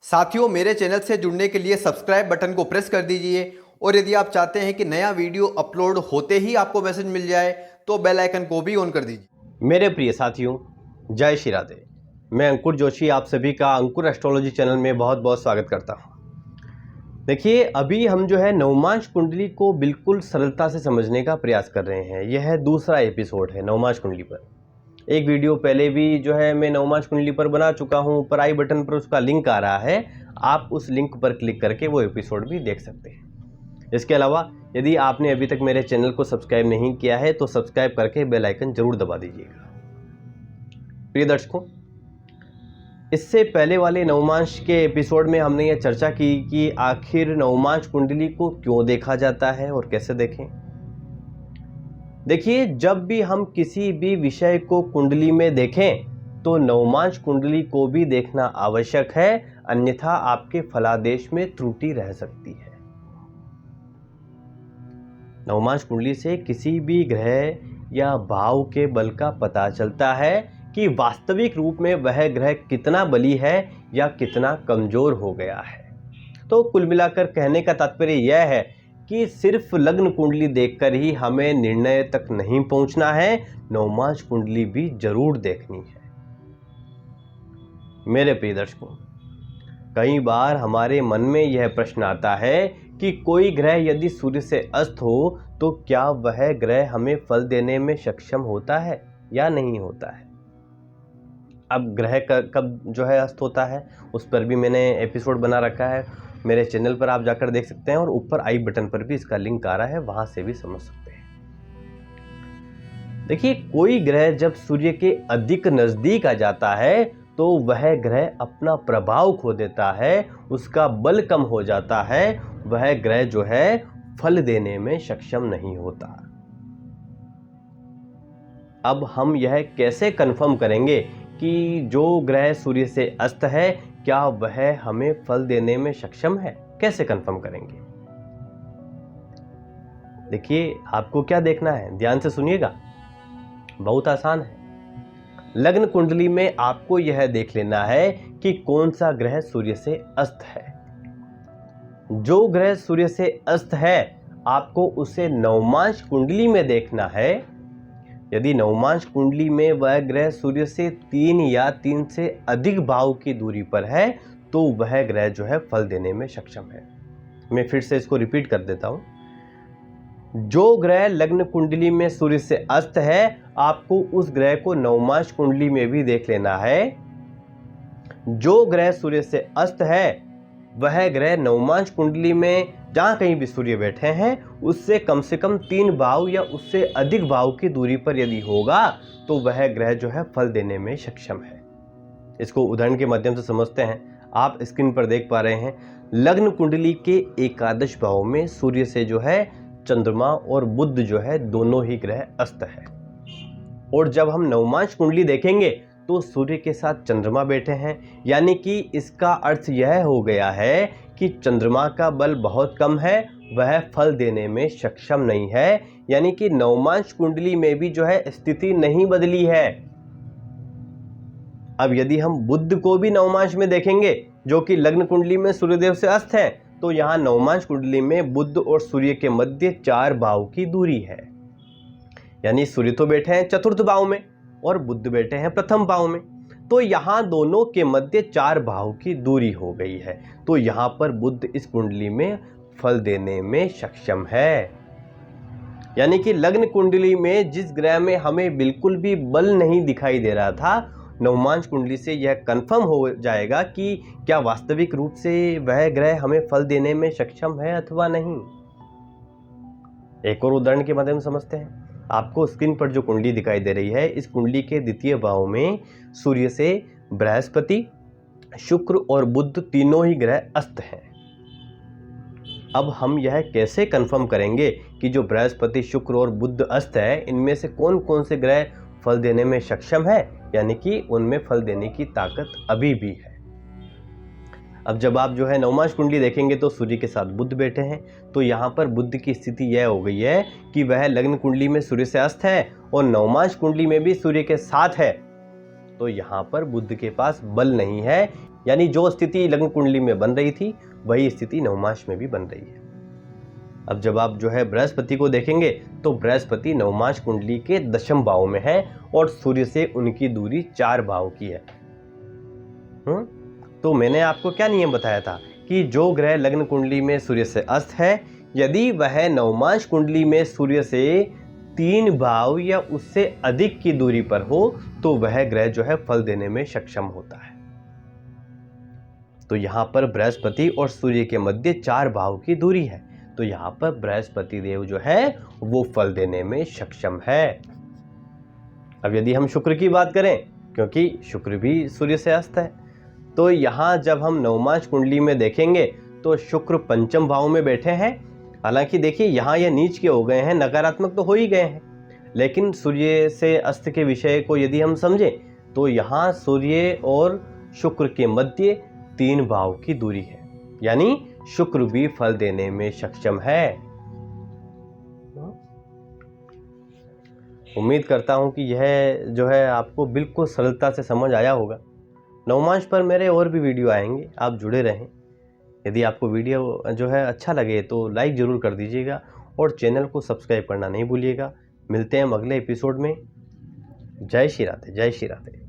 साथियों, मेरे चैनल से जुड़ने के लिए सब्सक्राइब बटन को प्रेस कर दीजिए और यदि आप चाहते हैं कि नया वीडियो अपलोड होते ही आपको मैसेज मिल जाए तो बेल आइकन को भी ऑन कर दीजिए। मेरे प्रिय साथियों, जय श्री राधे। मैं अंकुर जोशी आप सभी का अंकुर एस्ट्रोलॉजी चैनल में बहुत बहुत स्वागत करता हूं। देखिए, अभी हम जो है नवमांश कुंडली को बिल्कुल सरलता से समझने का प्रयास कर रहे हैं। यह है दूसरा एपिसोड है नवमांश कुंडली पर। एक वीडियो पहले भी जो है मैं नवमांश कुंडली पर बना चुका हूं। ऊपर आई बटन पर उसका लिंक आ रहा है, आप उस लिंक पर क्लिक करके वो एपिसोड भी देख सकते हैं। इसके अलावा यदि आपने अभी तक मेरे चैनल को सब्सक्राइब नहीं किया है तो सब्सक्राइब करके बेल आइकन जरूर दबा दीजिएगा। प्रिय दर्शकों, इससे पहले वाले नवमांश के एपिसोड में हमने यह चर्चा की कि आखिर नवमांश कुंडली को क्यों देखा जाता है और कैसे देखें। देखिए, जब भी हम किसी भी विषय को कुंडली में देखें तो नवमांश कुंडली को भी देखना आवश्यक है, अन्यथा आपके फलादेश में त्रुटि रह सकती है। नवमांश कुंडली से किसी भी ग्रह या भाव के बल का पता चलता है कि वास्तविक रूप में वह ग्रह कितना बली है या कितना कमजोर हो गया है। तो कुल मिलाकर कहने का तात्पर्य यह है कि सिर्फ लग्न कुंडली देखकर ही हमें निर्णय तक नहीं पहुंचना है, नवमांश कुंडली भी जरूर देखनी है। मेरे प्रिय दर्शकों, कई बार हमारे मन में यह प्रश्न आता है कि कोई ग्रह यदि सूर्य से अस्त हो तो क्या वह ग्रह हमें फल देने में सक्षम होता है या नहीं होता है। अब ग्रह कब जो है अस्त होता है उस पर भी मैंने एपिसोड बना रखा है, मेरे चैनल पर आप जाकर देख सकते हैं और ऊपर आई बटन पर भी इसका लिंक आ रहा है, वहां से भी समझ सकते हैं। देखिए, कोई ग्रह जब सूर्य के अधिक नजदीक आ जाता है तो वह ग्रह अपना प्रभाव खो देता है, उसका बल कम हो जाता है, वह ग्रह जो है फल देने में सक्षम नहीं होता। अब हम यह कैसे कंफर्म करेंगे कि जो ग्रह सूर्य से अस्त है क्या वह हमें फल देने में सक्षम है? कैसे कंफर्म करेंगे? देखिए, आपको क्या देखना है, ध्यान से सुनिएगा, बहुत आसान है। लग्न कुंडली में आपको यह देख लेना है कि कौन सा ग्रह सूर्य से अस्त है। जो ग्रह सूर्य से अस्त है आपको उसे नवमांश कुंडली में देखना है। यदि नवमांश कुंडली में वह ग्रह सूर्य से 3 या 3 से अधिक भाव की दूरी पर है तो वह ग्रह जो है फल देने में सक्षम है। मैं फिर से इसको रिपीट कर देता हूं। जो ग्रह लग्न कुंडली में सूर्य से अस्त है आपको उस ग्रह को नवमांश कुंडली में भी देख लेना है। जो ग्रह सूर्य से अस्त है वह ग्रह नवमांश कुंडली में जहां कहीं भी सूर्य बैठे हैं उससे कम से कम 3 भाव या उससे अधिक भाव की दूरी पर यदि होगा तो वह ग्रह जो है फल देने में सक्षम है। इसको उदाहरण के माध्यम से समझते हैं। आप स्क्रीन पर देख पा रहे हैं, लग्न कुंडली के एकादश भाव में सूर्य से जो है चंद्रमा और बुध जो है दोनों ही ग्रह अस्त है। और जब हम नवमांश कुंडली देखेंगे तो सूर्य के साथ चंद्रमा बैठे हैं, यानी कि इसका अर्थ यह हो गया है कि चंद्रमा का बल बहुत कम है, वह फल देने में सक्षम नहीं है। यानी कि नवमांश कुंडली में भी जो है स्थिति नहीं बदली है। अब यदि हम बुध को भी नवमांश में देखेंगे जो कि लग्न कुंडली में सूर्यदेव से अस्त है तो यहां नवमांश कुंडली में बुध और सूर्य के मध्य 4 भाव की दूरी है। यानी सूर्य तो बैठे हैं चतुर्थ भाव में और बुध बैठे हैं प्रथम भाव में, तो यहां दोनों के मध्य 4 भाव की दूरी हो गई है। तो यहां पर बुध इस कुंडली में फल देने में सक्षम है। यानी कि लग्न कुंडली में जिस ग्रह में हमें बिल्कुल भी बल नहीं दिखाई दे रहा था, नवमांश कुंडली से यह कंफर्म हो जाएगा कि क्या वास्तविक रूप से वह ग्रह हमें फल देने में सक्षम है अथवा नहीं। एक और उदाहरण के माध्यम से समझते हैं। आपको स्क्रीन पर जो कुंडली दिखाई दे रही है, इस कुंडली के द्वितीय भाव में सूर्य से बृहस्पति, शुक्र और बुध तीनों ही ग्रह अस्त हैं। अब हम यह कैसे कंफर्म करेंगे कि जो बृहस्पति, शुक्र और बुध अस्त है इनमें से कौन कौन से ग्रह फल देने में सक्षम है, यानी कि उनमें फल देने की ताकत अभी भी है। अब जब आप जो है नवमांश कुंडली देखेंगे तो सूर्य के साथ बुध बैठे हैं, तो यहाँ पर बुध की स्थिति यह हो गई है कि वह लग्न कुंडली में सूर्य से अस्त है और नवमांश कुंडली में भी सूर्य के साथ है। तो यहाँ पर बुध के पास बल नहीं है, यानी जो स्थिति लग्न कुंडली में बन रही थी वही स्थिति नवमांश में भी बन रही है। अब जब आप जो है बृहस्पति को देखेंगे तो बृहस्पति नवमांश कुंडली के 10वें भाव में है और सूर्य से उनकी दूरी 4 भाव की है। तो मैंने आपको क्या नियम बताया था कि जो ग्रह लग्न कुंडली में सूर्य से अस्त है, यदि वह नवमांश कुंडली में सूर्य से 3 भाव या उससे अधिक की दूरी पर हो तो वह ग्रह जो है फल देने में सक्षम होता है। तो यहां पर बृहस्पति और सूर्य के मध्य 4 भाव की दूरी है, तो यहां पर बृहस्पति देव जो है वो फल देने में सक्षम है। अब यदि हम शुक्र की बात करें, क्योंकि शुक्र भी सूर्य से अस्त है, तो यहां जब हम नवमांश कुंडली में देखेंगे तो शुक्र 5वें भाव में बैठे हैं। हालांकि देखिए यहाँ ये नीच के हो गए हैं, नकारात्मक तो हो ही गए हैं, लेकिन सूर्य से अस्त के विषय को यदि हम समझें तो यहाँ सूर्य और शुक्र के मध्य 3 भाव की दूरी है, यानी शुक्र भी फल देने में सक्षम है। उम्मीद करता हूं कि यह जो है आपको बिल्कुल सरलता से समझ आया होगा। नवमांश पर मेरे और भी वीडियो आएंगे, आप जुड़े रहें। यदि आपको वीडियो जो है अच्छा लगे तो लाइक ज़रूर कर दीजिएगा और चैनल को सब्सक्राइब करना नहीं भूलिएगा। मिलते हैं हम अगले एपिसोड में। जय श्री राधे, जय श्री राधे।